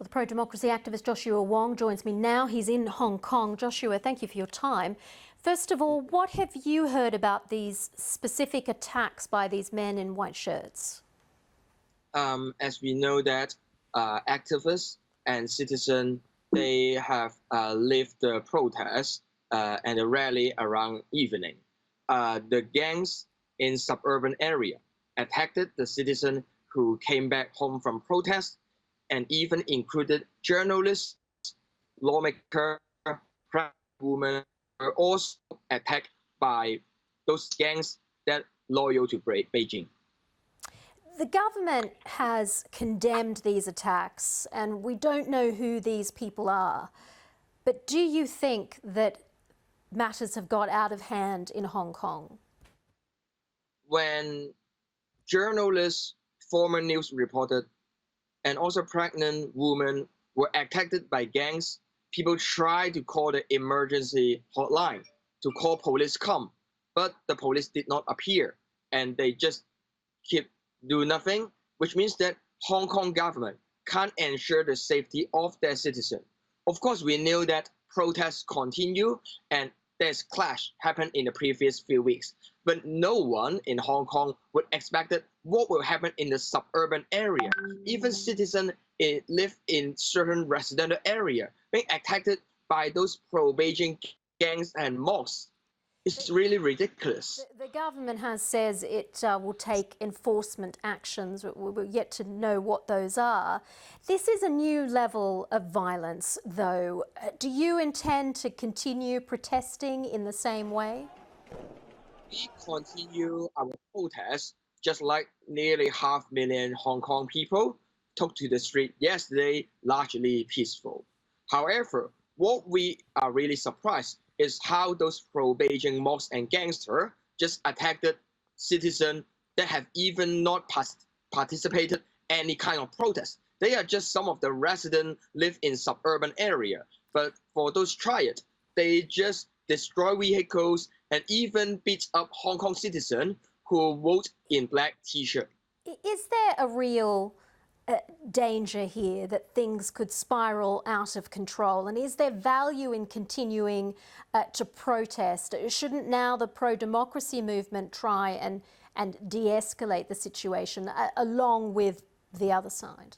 Well, the pro-democracy activist Joshua Wong joins me now. He's in Hong Kong. Joshua, thank you for your time. First of all, what have you heard about these specific attacks by these men in white shirts? As we know that activists and citizens, they have left the protest and the rally around evening. The gangs in suburban area attacked the citizen who came back home from protest, and even included journalists, lawmakers, women were also attacked by those gangs that loyal to Beijing. The government has condemned these attacks, and we don't know who these people are. But do you think that matters have got out of hand in Hong Kong? When journalists, former news reporters, and also pregnant women were attacked by gangs, people tried to call the emergency hotline to call police come, but the police did not appear, and they just keep do nothing, which means that Hong Kong government can't ensure the safety of their citizens. Of course, we knew that protests continue and there's clash happened in the previous few weeks, but no one in Hong Kong would expect what will happen in the suburban area. Even citizens live in certain residential area being attacked by those pro-Beijing gangs and mobs. It's really ridiculous. The government says it will take enforcement actions. We're yet to know what those are. This is a new level of violence, though. Do you intend to continue protesting in the same way? We continue our protest, just like nearly 500,000 Hong Kong people took to the street yesterday, largely peaceful. However, what we are really surprised is how those pro-Beijing mobs and gangsters just attacked citizens that have even not participated any kind of protest. They are just some of the residents live in suburban area. But for those triad, they just destroy vehicles and even beat up Hong Kong citizens who vote in black t-shirt. Is there a real danger here that things could spiral out of control? And is there value in continuing to protest? Shouldn't now the pro-democracy movement try and de-escalate the situation along with the other side?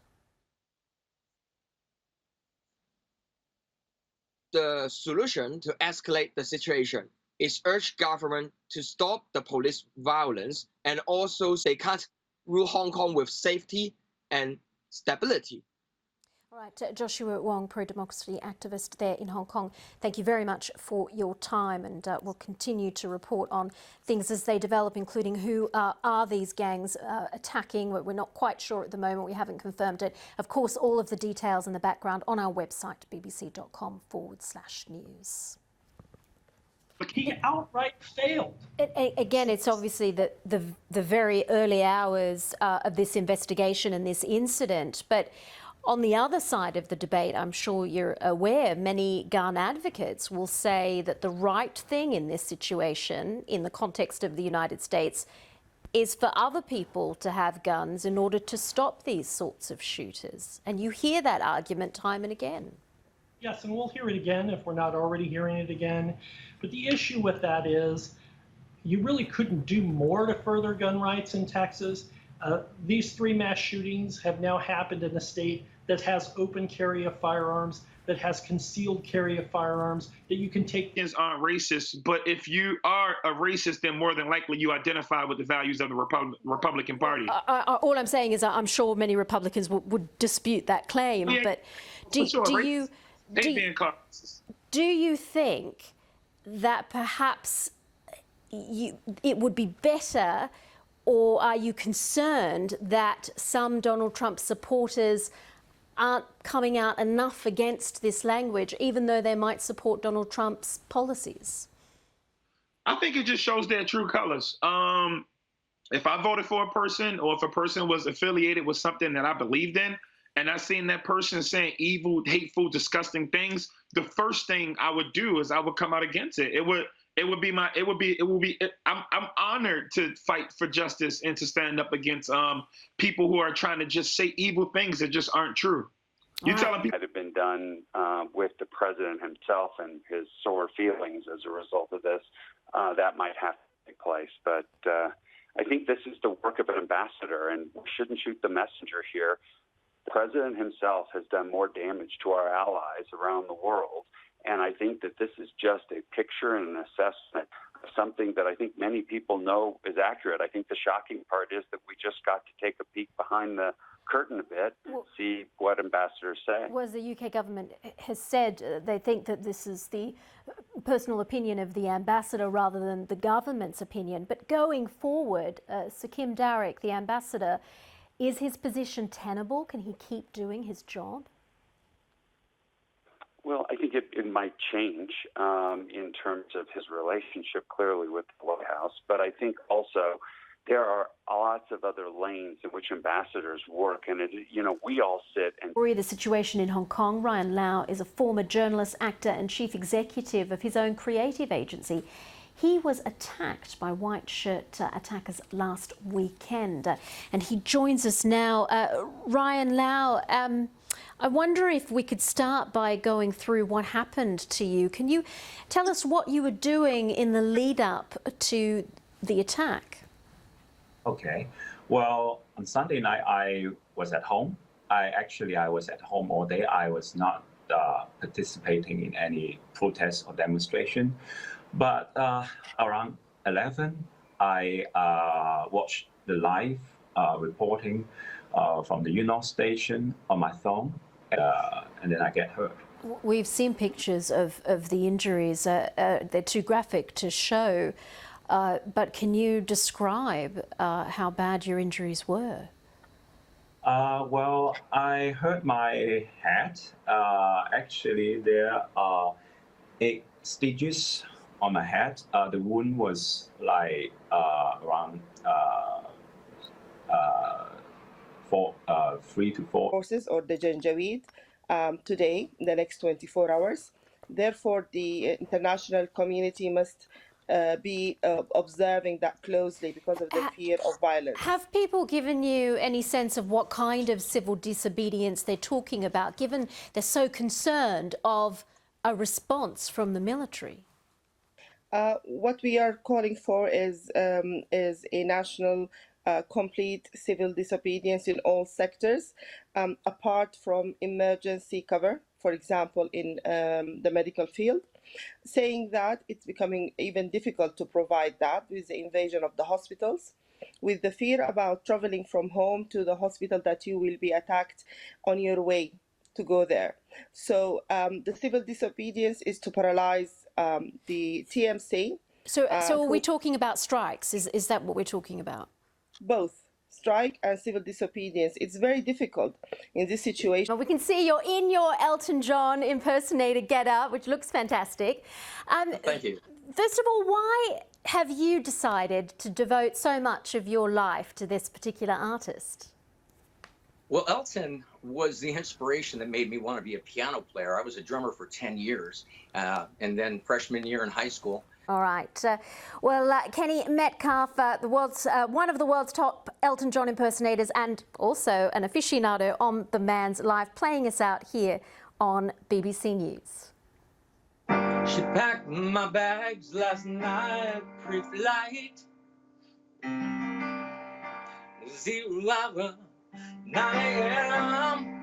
The solution to escalate the situation is urge government to stop the police violence, and also they can't rule Hong Kong with safety and stability. All right, Joshua Wong, pro-democracy activist there in Hong Kong. Thank you very much for your time, and we'll continue to report on things as they develop, including who are these gangs attacking. We're not quite sure at the moment. We haven't confirmed it. Of course, all of the details in the background on our website, bbc.com/news. But he outright failed. Again, it's obviously the very early hours of this investigation and this incident. But on the other side of the debate, I'm sure you're aware, many gun advocates will say that the right thing in this situation, in the context of the United States, is for other people to have guns in order to stop these sorts of shooters. And you hear that argument time and again. Yes, and we'll hear it again if we're not already hearing it again. But the issue with that is you really couldn't do more to further gun rights in Texas. These 3 mass shootings have now happened in a state that has open carry of firearms, that has concealed carry of firearms, that you can take. Aren't racist, but if you are a racist, then more than likely you identify with the values of the Republican Party. All I'm saying is I'm sure many Republicans would dispute that claim. Yeah, but do you think that perhaps it would be better, or are you concerned that some Donald Trump supporters aren't coming out enough against this language, even though they might support Donald Trump's policies? I think it just shows their true colors. If I voted for a person, or if a person was affiliated with something that I believed in, and I seen that person saying evil, hateful, disgusting things, the first thing I would do is I would come out against it. I'm honored to fight for justice and to stand up against people who are trying to just say evil things that just aren't true. You telling people Might have been done with the president himself and his sore feelings as a result of this. That might have to take place. But I think this is the work of an ambassador, and we shouldn't shoot the messenger here. The president himself has done more damage to our allies around the world. And I think that this is just a picture and an assessment of something that I think many people know is accurate. I think the shocking part is that we just got to take a peek behind the curtain a bit, see what ambassadors say. Was the UK government has said they think that this is the personal opinion of the ambassador rather than the government's opinion. But going forward, Sir Kim Darroch, the ambassador, is his position tenable? Can he keep doing his job? Well, I think it might change in terms of his relationship clearly with the White House, but I think also there are lots of other lanes in which ambassadors work, and we all sit and. The situation in Hong Kong. Ryan Lau is a former journalist, actor, and chief executive of his own creative agency. He was attacked by white shirt attackers last weekend, and he joins us now. Ryan Lau, I wonder if we could start by going through what happened to you. Can you tell us what you were doing in the lead up to the attack? Okay. Well, on Sunday night, I was at home. I was at home all day. I was not participating in any protest or demonstration. But around 11, I watched the live reporting from the June-Aug station on my phone, and then I get hurt. We've seen pictures of the injuries. They're too graphic to show, but can you describe how bad your injuries were? Well, I hurt my head. Actually, there are 8 stitches on my head. The wound was like around 3 to 4 courses or the Janjaweed today, in the next 24 hours. Therefore, the international community must be observing that closely because of the fear of violence. Have people given you any sense of what kind of civil disobedience they're talking about, given they're so concerned of a response from the military? What we are calling for is a national complete civil disobedience in all sectors, apart from emergency cover, for example, in the medical field, saying that it's becoming even difficult to provide that with the invasion of the hospitals, with the fear about traveling from home to the hospital that you will be attacked on your way to go there. So the civil disobedience is to paralyze the TMC. So are we talking about strikes? Is that what we're talking about? Both strike and civil disobedience. It's very difficult in this situation. Well, we can see you're in your Elton John impersonator get-up, which looks fantastic. Thank you. First of all, why have you decided to devote so much of your life to this particular artist? Well, Elton was the inspiration that made me want to be a piano player. I was a drummer for 10 years, and then freshman year in high school. All right. Kenny Metcalf, one of the world's top Elton John impersonators and also an aficionado on the man's life, playing us out here on BBC News. She packed my bags last night pre-flight. 0 hour, 9 a.m.